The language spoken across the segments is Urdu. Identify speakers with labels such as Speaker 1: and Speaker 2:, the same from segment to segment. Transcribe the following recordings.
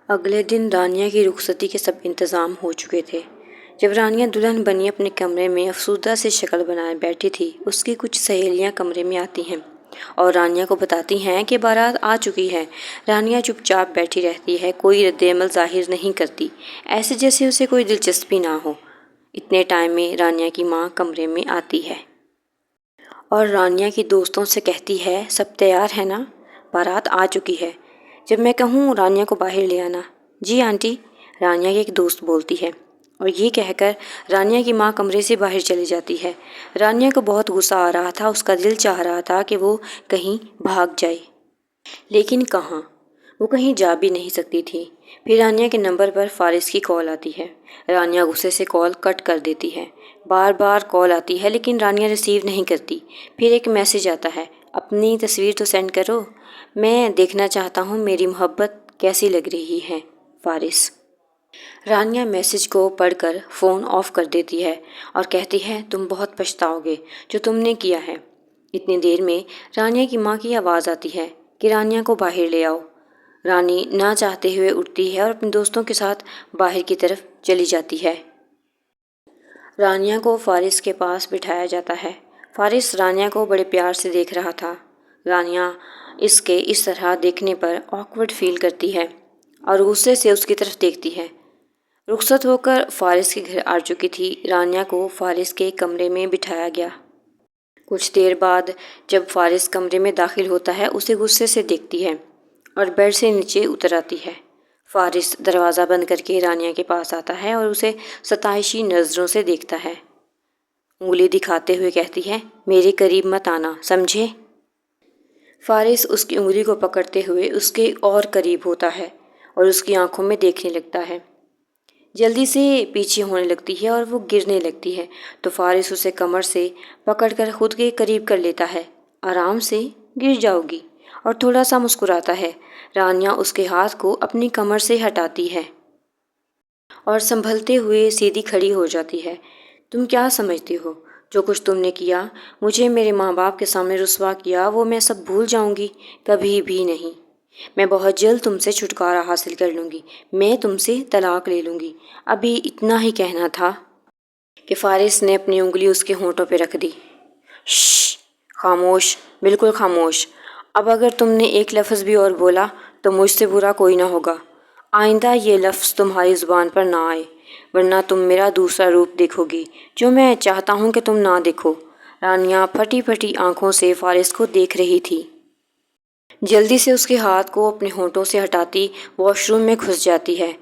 Speaker 1: اگلے دن رانیہ کی رخصتی کے سب انتظام ہو چکے تھے۔ جب رانیہ دلہن بنی اپنے کمرے میں افسردہ سے شکل بنائے بیٹھی تھی، اس کی کچھ سہیلیاں کمرے میں آتی ہیں اور رانیہ کو بتاتی ہیں کہ بارات آ چکی ہے۔ رانیہ چپ چاپ بیٹھی رہتی ہے، کوئی رد عمل ظاہر نہیں کرتی، ایسے جیسے اسے کوئی دلچسپی نہ ہو۔ اتنے ٹائم میں رانیہ کی ماں کمرے میں آتی ہے اور رانیہ کی دوستوں سے کہتی ہے، سب تیار ہے نا؟ بارات آ چکی ہے۔ جب میں کہوں رانیہ کو باہر لے آنا۔ جی آنٹی، رانیہ کی ایک دوست بولتی ہے، اور یہ کہہ کر رانیہ کی ماں کمرے سے باہر چلی جاتی ہے۔ رانیہ کو بہت غصہ آ رہا تھا، اس کا دل چاہ رہا تھا کہ وہ کہیں بھاگ جائے، لیکن کہاں، وہ کہیں جا بھی نہیں سکتی تھی۔ پھر رانیہ کے نمبر پر فارس کی کال آتی ہے۔ رانیہ غصے سے کال کٹ کر دیتی ہے۔ بار بار کال آتی ہے لیکن رانیہ ریسیو نہیں کرتی۔ پھر ایک میسج آتا ہے، اپنی تصویر تو سینڈ کرو، میں دیکھنا چاہتا ہوں میری محبت کیسی لگ رہی ہے، فارس۔ رانیہ میسج کو پڑھ کر فون آف کر دیتی ہے اور کہتی ہے، تم بہت پچھتاؤ گے جو تم نے کیا ہے۔ اتنی دیر میں رانیہ کی ماں کی آواز آتی ہے کہ رانیہ کو باہر لے آؤ۔ رانی نہ چاہتے ہوئے اٹھتی ہے اور اپنے دوستوں کے ساتھ باہر کی طرف چلی جاتی ہے۔ رانیہ کو فارس کے پاس بٹھایا جاتا ہے۔ فارس رانیہ کو بڑے پیار سے دیکھ رہا تھا۔ رانیہ اس کے اس طرح دیکھنے پر آکورڈ فیل کرتی ہے اور غصے سے اس کی طرف دیکھتی ہے۔ رخصت ہو کر فارس کے گھر آ چکی تھی۔ رانیہ کو فارس کے کمرے میں بٹھایا گیا۔ کچھ دیر بعد جب فارس کمرے میں داخل ہوتا ہے، اسے غصے سے دیکھتی ہے اور بیڈ سے نیچے اتر آتی ہے۔ فارس دروازہ بند کر کے رانیہ کے پاس آتا ہے اور اسے ستائشی نظروں سے دیکھتا ہے۔ انگلی دکھاتے ہوئے کہتی ہے، میرے قریب مت آنا، سمجھے؟ فارس اس کی انگلی کو پکڑتے ہوئے اس کے اور قریب ہوتا ہے اور اس کی آنکھوں میں دیکھنے لگتا ہے۔ جلدی سے پیچھے ہونے لگتی ہے اور وہ گرنے لگتی ہے تو فارس اسے کمر سے پکڑ کر خود کے قریب کر لیتا ہے۔ آرام سے، گر جاؤ گی، اور تھوڑا سا مسکراتا ہے۔ رانیہ اس کے ہاتھ کو اپنی کمر سے ہٹاتی ہے اور سنبھلتے ہوئے سیدھی کھڑی ہو جاتی ہے۔ تم کیا سمجھتی ہو، جو کچھ تم نے کیا، مجھے میرے ماں باپ کے سامنے رسوا کیا، وہ میں سب بھول جاؤں گی؟ کبھی بھی نہیں۔ میں بہت جلد تم سے چھٹکارا حاصل کر لوں گی، میں تم سے طلاق لے لوں گی۔ ابھی اتنا ہی کہنا تھا کہ فارس نے اپنی انگلی اس کے ہونٹوں پہ رکھ دی۔ شش، خاموش، بالکل خاموش۔ اب اگر تم نے ایک لفظ بھی اور بولا تو مجھ سے برا کوئی نہ ہوگا۔ آئندہ یہ لفظ تمہاری زبان پر نہ آئے، ورنہ تم میرا دوسرا روپ دیکھو گی جو میں چاہتا ہوں کہ تم نہ دیکھو۔ رانیہ پھٹی پھٹی آنکھوں سے فارس کو دیکھ رہی تھی۔ جلدی سے اس کے ہاتھ کو اپنے ہونٹوں سے ہٹاتی واش روم میں گھس جاتی ہے۔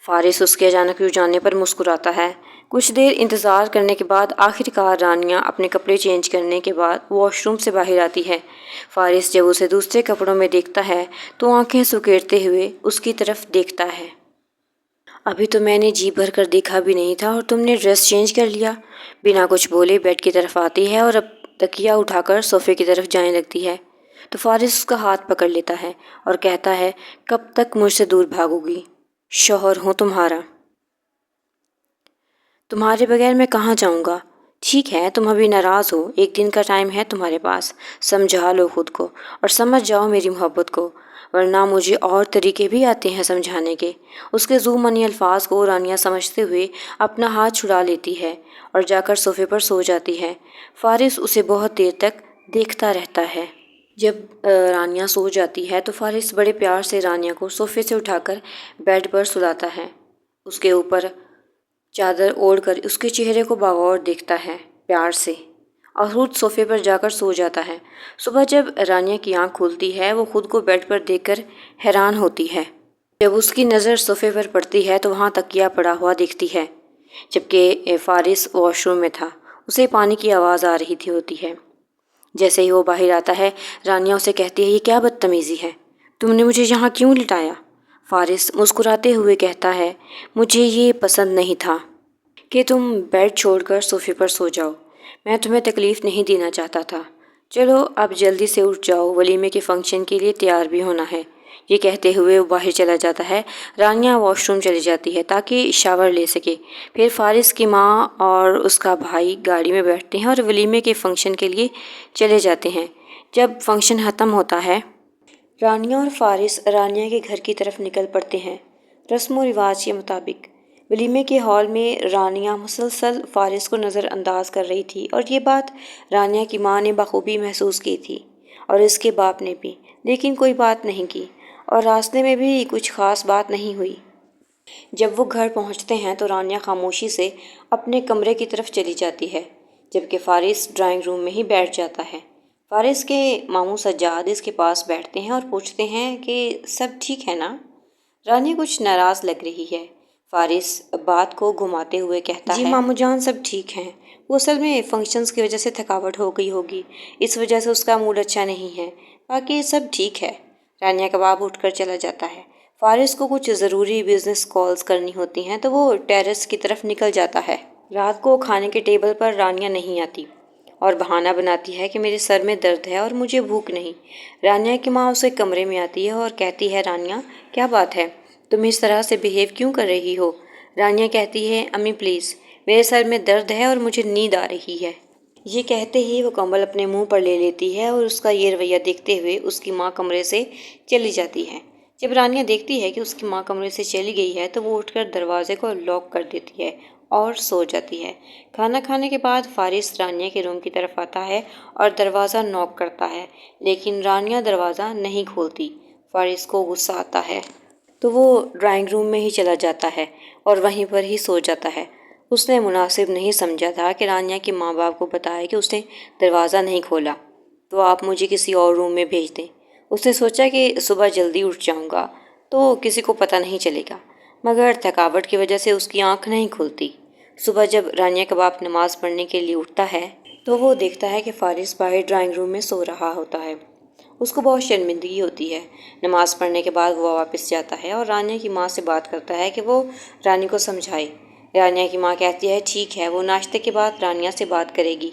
Speaker 1: فارس اس کے اچانک رک جانے پر مسکراتا ہے۔ کچھ دیر انتظار کرنے کے بعد آخر کار رانیہ اپنے کپڑے چینج کرنے کے بعد واش روم سے باہر آتی ہے۔ فارس جب اسے دوسرے کپڑوں میں دیکھتا ہے تو آنکھیں سکیڑتے ہوئے اس کی طرف دیکھتا ہے۔ ابھی تو میں نے جی بھر کر دیکھا بھی نہیں تھا اور تم نے ڈریس چینج کر لیا۔ بنا کچھ بولے بیڈ کی طرف آتی ہے اور اب تکیہ اٹھا کر صوفے کی طرف جانے لگتی ہے تو فارس اس کا ہاتھ پکڑ لیتا ہے اور کہتا ہے، کب تک مجھ سے دور بھاگو گی؟ شوہر ہوں تمہارا، تمہارے بغیر میں کہاں جاؤں گا؟ ٹھیک ہے، تم ابھی ناراض ہو، ایک دن کا ٹائم ہے تمہارے پاس، سمجھا لو خود کو اور سمجھ جاؤ میری محبت کو، ورنہ مجھے اور طریقے بھی آتے ہیں سمجھانے کے۔ اس کے ذو منی الفاظ کو رانیہ سمجھتے ہوئے اپنا ہاتھ چھڑا لیتی ہے اور جا کر صوفے پر سو جاتی ہے۔ فارس اسے بہت دیر تک دیکھتا رہتا ہے۔ جب رانیہ سو جاتی ہے تو فارس بڑے پیار سے رانیہ کو صوفے سے اٹھا کر بیڈ پر سلاتا ہے، اس کے اوپر چادر اوڑھ کر اس کے چہرے کو بغور دیکھتا ہے پیار سے، اور خود صوفے پر جا کر سو جاتا ہے۔ صبح جب رانیہ کی آنکھ کھلتی ہے وہ خود کو بیڈ پر دیکھ کر حیران ہوتی ہے۔ جب اس کی نظر صوفے پر پڑتی ہے تو وہاں تکیہ پڑا ہوا دیکھتی ہے، جبکہ فارس واش روم میں تھا۔ اسے پانی کی آواز آ رہی ہوتی ہے۔ جیسے ہی وہ باہر آتا ہے رانیہ اسے کہتی ہے، یہ کیا بدتمیزی ہے، تم نے مجھے یہاں کیوں لٹایا؟ فارس مسکراتے ہوئے کہتا ہے، مجھے یہ پسند نہیں تھا کہ تم بیڈ چھوڑ کر صوفے پر سو جاؤ، میں تمہیں تکلیف نہیں دینا چاہتا تھا۔ چلو اب جلدی سے اٹھ جاؤ، ولیمے کے فنکشن کے لیے تیار بھی ہونا ہے۔ یہ کہتے ہوئے وہ باہر چلا جاتا ہے۔ رانیہ واش روم چلی جاتی ہے تاکہ شاور لے سکے۔ پھر فارس کی ماں اور اس کا بھائی گاڑی میں بیٹھتے ہیں اور ولیمے کے فنکشن کے لیے چلے جاتے ہیں۔ جب فنکشن ختم ہوتا ہے رانیہ اور فارس رانیہ کے گھر کی طرف نکل پڑتے ہیں۔ رسم و رواج کے مطابق ولیمے کے ہال میں رانیہ مسلسل فارس کو نظر انداز کر رہی تھی، اور یہ بات رانیہ کی ماں نے بخوبی محسوس کی تھی اور اس کے باپ نے بھی، لیکن کوئی بات نہیں کی اور راستے میں بھی کچھ خاص بات نہیں ہوئی۔ جب وہ گھر پہنچتے ہیں تو رانیہ خاموشی سے اپنے کمرے کی طرف چلی جاتی ہے، جبکہ فارس ڈرائنگ روم میں ہی بیٹھ جاتا ہے۔ فارس کے ماموں سجاد اس کے پاس بیٹھتے ہیں اور پوچھتے ہیں کہ سب ٹھیک ہے نا؟ رانیہ کچھ ناراض لگ رہی ہے۔ فارس بات کو گھماتے ہوئے کہتا ہے، جی ماموں جان سب ٹھیک ہیں، وہ اصل میں فنکشنز کی وجہ سے تھکاوٹ ہو گئی ہوگی، اس وجہ سے اس کا موڈ اچھا نہیں ہے، باقی سب ٹھیک ہے۔ رانیہ کا باپ اٹھ کر چلا جاتا ہے۔ فارس کو کچھ ضروری بزنس کالز کرنی ہوتی ہیں تو وہ ٹیرس کی طرف نکل جاتا ہے۔ رات کو کھانے کے ٹیبل پر رانیہ نہیں آتی اور بہانہ بناتی ہے کہ میرے سر میں درد ہے اور مجھے بھوک نہیں۔ رانیہ کی ماں اسے کمرے میں آتی ہے اور کہتی ہے، رانیہ کیا بات ہے، تم اس طرح سے بیہیو کیوں کر رہی ہو؟ رانیہ کہتی ہے، امی پلیز، میرے سر میں درد ہے اور مجھے نیند آ رہی ہے۔ یہ کہتے ہی وہ کمبل اپنے منہ پر لے لیتی ہے اور اس کا یہ رویہ دیکھتے ہوئے اس کی ماں کمرے سے چلی جاتی ہے۔ جب رانیہ دیکھتی ہے کہ اس کی ماں کمرے سے چلی گئی ہے تو وہ اٹھ کر دروازے کو لاک کر دیتی ہے اور سو جاتی ہے۔ کھانا کھانے کے بعد فارس رانیہ کے روم کی طرف آتا ہے اور دروازہ نوک کرتا ہے، لیکن رانیہ دروازہ نہیں کھولتی۔ فارس کو غصہ آتا ہے تو وہ ڈرائنگ روم میں ہی چلا جاتا ہے اور وہیں پر ہی سو جاتا ہے۔ اس نے مناسب نہیں سمجھا تھا کہ رانیہ کے ماں باپ کو بتائے کہ اس نے دروازہ نہیں کھولا، تو آپ مجھے کسی اور روم میں بھیج دیں۔ اس نے سوچا کہ صبح جلدی اٹھ جاؤں گا تو کسی کو پتہ نہیں چلے گا، مگر تھکاوٹ کی وجہ سے اس کی آنکھ نہیں کھلتی۔ صبح جب رانیہ کا باپ نماز پڑھنے کے لیے اٹھتا ہے تو وہ دیکھتا ہے کہ فارس باہر ڈرائنگ روم میں سو رہا ہوتا ہے۔ اس کو بہت شرمندگی ہوتی ہے۔ نماز پڑھنے کے بعد وہ واپس جاتا ہے اور رانیہ کی ماں سے بات کرتا ہے کہ وہ رانی کو سمجھائے۔ رانیہ کی ماں کہتی ہے، ٹھیک ہے، وہ ناشتے کے بعد رانیہ سے بات کرے گی۔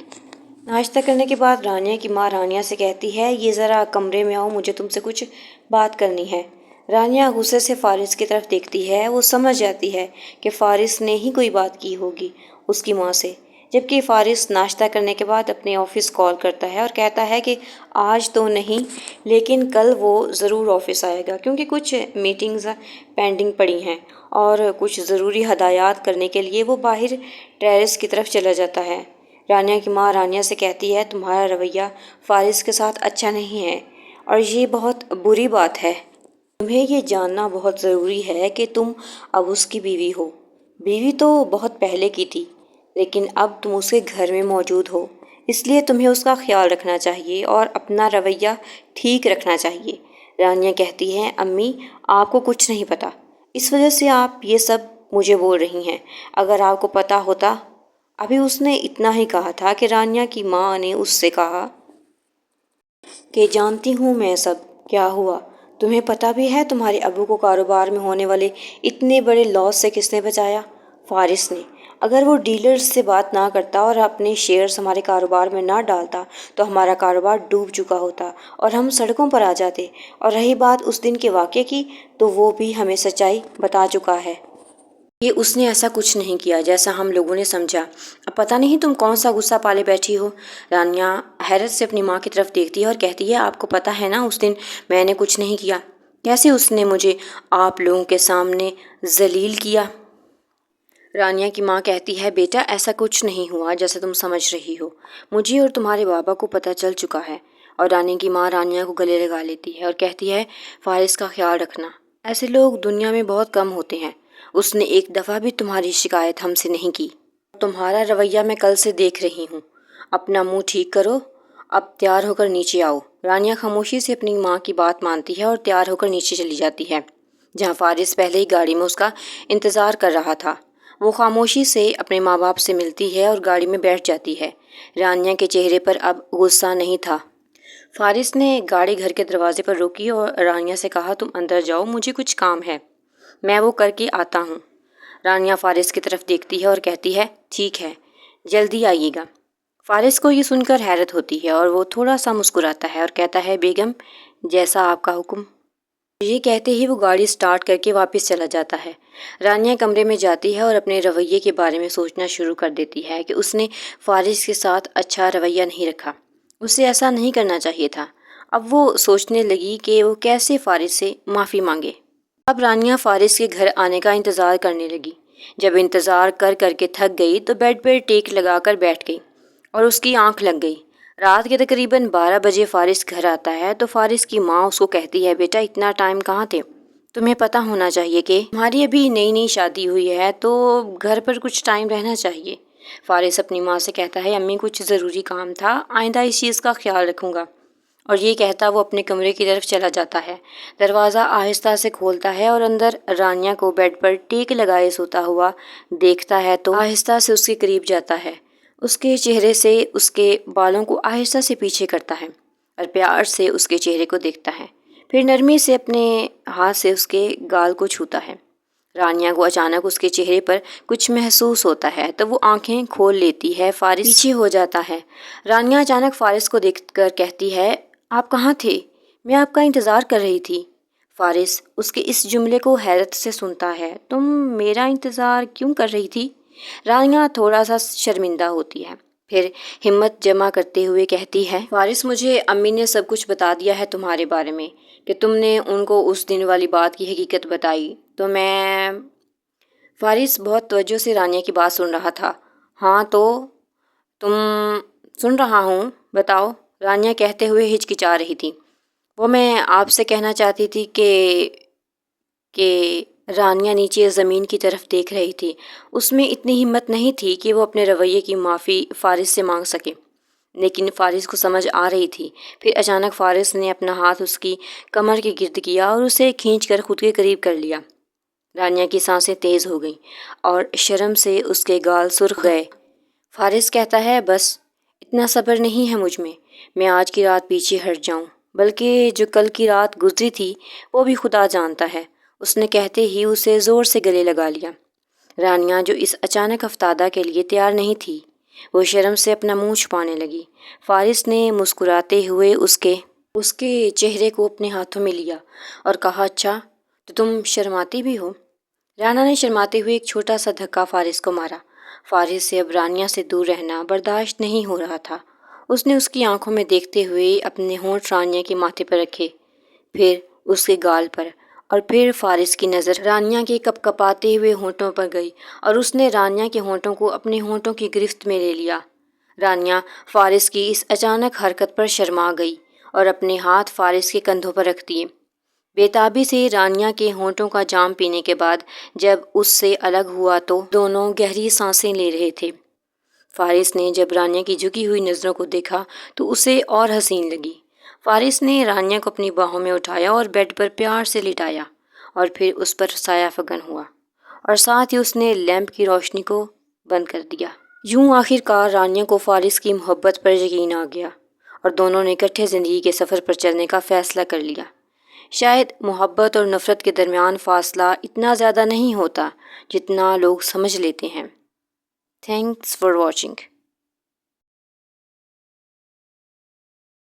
Speaker 1: ناشتہ کرنے کے بعد رانیہ کی ماں رانیہ سے کہتی ہے، یہ ذرا کمرے میں آؤ، مجھے تم سے کچھ بات کرنی ہے۔ رانیہ غصے سے فارس کی طرف دیکھتی ہے۔ وہ سمجھ جاتی ہے کہ فارس نے ہی کوئی بات کی ہوگی اس کی ماں سے، جبکہ فارس ناشتہ کرنے کے بعد اپنے آفس کال کرتا ہے اور کہتا ہے کہ آج تو نہیں لیکن کل وہ ضرور آفس آئے گا، کیونکہ کچھ میٹنگز پینڈنگ پڑی ہیں اور کچھ ضروری ہدایات کرنے کے لیے وہ باہر ٹیرس کی طرف چلا جاتا ہے۔ رانیہ کی ماں رانیہ سے کہتی ہے، تمہارا رویہ فارس کے ساتھ اچھا نہیں ہے اور یہ بہت بری بات ہے۔ تمہیں یہ جاننا بہت ضروری ہے کہ تم اب اس کی بیوی ہو۔ بیوی تو بہت پہلے کی تھی، لیکن اب تم اس کے گھر میں موجود ہو، اس لیے تمہیں اس کا خیال رکھنا چاہیے اور اپنا رویہ ٹھیک رکھنا چاہیے۔ رانیہ کہتی ہے، امی آپ کو کچھ نہیں پتہ، اس وجہ سے آپ یہ سب مجھے بول رہی ہیں۔ اگر آپ کو پتہ ہوتا۔ ابھی اس نے اتنا ہی کہا تھا کہ رانیہ کی ماں نے اس سے کہا کہ جانتی ہوں میں سب کیا ہوا، تمہیں پتہ بھی ہے تمہارے ابو کو کاروبار میں ہونے والے اتنے بڑے لاس سے کس نے بچایا؟ فارس نے۔ اگر وہ ڈیلرز سے بات نہ کرتا اور اپنے شیئرز ہمارے کاروبار میں نہ ڈالتا تو ہمارا کاروبار ڈوب چکا ہوتا اور ہم سڑکوں پر آ جاتے۔ اور رہی بات اس دن کے واقعے کی، تو وہ بھی ہمیں سچائی بتا چکا ہے کہ اس نے ایسا کچھ نہیں کیا جیسا ہم لوگوں نے سمجھا۔ اب پتہ نہیں تم کون سا غصہ پالے بیٹھی ہو۔ رانیہ حیرت سے اپنی ماں کی طرف دیکھتی ہے اور کہتی ہے، آپ کو پتہ ہے نا اس دن میں نے کچھ نہیں کیا، کیسے اس نے مجھے آپ لوگوں کے سامنے ذلیل کیا۔ رانیہ کی ماں کہتی ہے، بیٹا ایسا کچھ نہیں ہوا جیسا تم سمجھ رہی ہو، مجھے اور تمہارے بابا کو پتہ چل چکا ہے۔ اور رانیہ کی ماں رانیہ کو گلے لگا لیتی ہے اور کہتی ہے، فارس کا خیال رکھنا، ایسے لوگ دنیا میں بہت کم ہوتے ہیں، اس نے ایک دفعہ بھی تمہاری شکایت ہم سے نہیں کی۔ تمہارا رویہ میں کل سے دیکھ رہی ہوں، اپنا منہ ٹھیک کرو، اب تیار ہو کر نیچے آؤ۔ رانیہ خاموشی سے اپنی ماں کی بات مانتی ہے اور تیار ہو کر نیچے چلی جاتی ہے، جہاں فارس پہلے ہی گاڑی میں اس کا انتظار کر رہا تھا۔ وہ خاموشی سے اپنے ماں باپ سے ملتی ہے اور گاڑی میں بیٹھ جاتی ہے۔ رانیہ کے چہرے پر اب غصہ نہیں تھا۔ فارس نے گاڑی گھر کے دروازے پر روکی اور رانیہ سے کہا، تم اندر جاؤ، مجھے کچھ کام ہے، میں وہ کر کے آتا ہوں۔ رانیہ فارس کی طرف دیکھتی ہے اور کہتی ہے، ٹھیک ہے، جلدی آئیے گا۔ فارس کو یہ سن کر حیرت ہوتی ہے اور وہ تھوڑا سا مسکراتا ہے اور کہتا ہے، بیگم جیسا آپ کا حکم۔ یہ کہتے ہی وہ گاڑی سٹارٹ کر کے واپس چلا جاتا ہے۔ رانیہ کمرے میں جاتی ہے اور اپنے رویے کے بارے میں سوچنا شروع کر دیتی ہے کہ اس نے فارس کے ساتھ اچھا رویہ نہیں رکھا، اسے ایسا نہیں کرنا چاہیے تھا۔ اب وہ سوچنے لگی کہ وہ کیسے فارس سے معافی مانگے۔ اب رانیہ فارس کے گھر آنے کا انتظار کرنے لگی۔ جب انتظار کر کر کے تھک گئی تو بیڈ پر ٹیک لگا کر بیٹھ گئی اور اس کی آنکھ لگ گئی۔ رات کے تقریباً 12 بجے فارس گھر آتا ہے تو فارس کی ماں اس کو کہتی ہے، بیٹا اتنا ٹائم کہاں تھے؟ تمہیں پتہ ہونا چاہیے کہ تمہاری ابھی نئی نئی شادی ہوئی ہے تو گھر پر کچھ ٹائم رہنا چاہیے۔ فارس اپنی ماں سے کہتا ہے، امی کچھ ضروری کام تھا، آئندہ اس چیز کا خیال رکھوں گا، اور یہ کہتا وہ اپنے کمرے کی طرف چلا جاتا ہے۔ دروازہ آہستہ سے کھولتا ہے اور اندر رانیہ کو بیڈ پر ٹیک لگائے سوتا ہوا دیکھتا ہے تو آہستہ سے اس کے قریب جاتا ہے، اس کے چہرے سے اس کے بالوں کو آہستہ سے پیچھے کرتا ہے اور پیار سے اس کے چہرے کو دیکھتا ہے، پھر نرمی سے اپنے ہاتھ سے اس کے گال کو چھوتا ہے۔ رانیہ کو اچانک اس کے چہرے پر کچھ محسوس ہوتا ہے تو وہ آنکھیں کھول لیتی ہے، فارس پیچھے ہو جاتا ہے۔ رانیہ اچانک فارس کو دیکھ کر کہتی ہے، آپ کہاں تھے؟ میں آپ کا انتظار کر رہی تھی۔ فارس اس کے اس جملے کو حیرت سے سنتا ہے، تم میرا انتظار کیوں کر رہی تھی؟ رانیہ تھوڑا سا شرمندہ ہوتی ہے، پھر ہمت جمع کرتے ہوئے کہتی ہے، فارس مجھے امی نے سب کچھ بتا دیا ہے تمہارے بارے میں، کہ تم نے ان کو اس دن والی بات کی حقیقت بتائی تو میں… فارس بہت توجہ سے رانیہ کی بات سن رہا تھا۔ ہاں تو تم… سن رہا ہوں، بتاؤ، رانیہ کہتے ہوئے ہچکچا رہی تھی۔ وہ میں آپ سے کہنا چاہتی تھی کہ رانیہ نیچے زمین کی طرف دیکھ رہی تھی، اس میں اتنی ہمت نہیں تھی کہ وہ اپنے رویے کی معافی فارس سے مانگ سکے، لیکن فارس کو سمجھ آ رہی تھی۔ پھر اچانک فارس نے اپنا ہاتھ اس کی کمر کے گرد کیا اور اسے کھینچ کر خود کے قریب کر لیا۔ رانیہ کی سانسیں تیز ہو گئیں اور شرم سے اس کے گال سرخ گئے۔ فارس کہتا ہے، بس اتنا صبر نہیں ہے مجھ میں آج کی رات پیچھے ہٹ جاؤں، بلکہ جو کل کی رات گزری تھی وہ بھی خدا جانتا ہے۔ اس نے کہتے ہی اسے زور سے گلے لگا لیا۔ رانیہ جو اس اچانک افتادہ کے لیے تیار نہیں تھی، وہ شرم سے اپنا منہ چھپانے لگی۔ فارس نے مسکراتے ہوئے اس کے چہرے کو اپنے ہاتھوں میں لیا اور کہا، اچھا تو تم شرماتی بھی ہو؟ رانیہ نے شرماتے ہوئے ایک چھوٹا سا دھکا فارس کو مارا۔ فارس سے اب رانیہ سے دور رہنا برداشت نہیں ہو رہا تھا۔ اس نے اس کی آنکھوں میں دیکھتے ہوئے اپنے ہونٹ رانیہ کے ماتھے پر رکھے، پھر اس کے گال پر، اور پھر فارس کی نظر رانیہ کے کپ کپاتے ہوئے ہونٹوں پر گئی اور اس نے رانیہ کے ہونٹوں کو اپنے ہونٹوں کی گرفت میں لے لیا۔ رانیہ فارس کی اس اچانک حرکت پر شرما گئی اور اپنے ہاتھ فارس کے کندھوں پر رکھ دیے۔ بے تابی سے رانیہ کے ہونٹوں کا جام پینے کے بعد جب اس سے الگ ہوا تو دونوں گہری سانسیں لے رہے تھے۔ فارس نے جب رانیہ کی جھکی ہوئی نظروں کو دیکھا تو اسے اور حسین لگی۔ فارس نے رانیہ کو اپنی باہوں میں اٹھایا اور بیڈ پر پیار سے لٹایا اور پھر اس پر سایہ فگن ہوا، اور ساتھ ہی اس نے لیمپ کی روشنی کو بند کر دیا۔ یوں آخر کار رانیہ کو فارس کی محبت پر یقین آ گیا اور دونوں نے اکٹھے زندگی کے سفر پر چلنے کا فیصلہ کر لیا۔ شاید محبت اور نفرت کے درمیان فاصلہ اتنا زیادہ نہیں ہوتا جتنا لوگ سمجھ لیتے ہیں۔ Thanks for watching.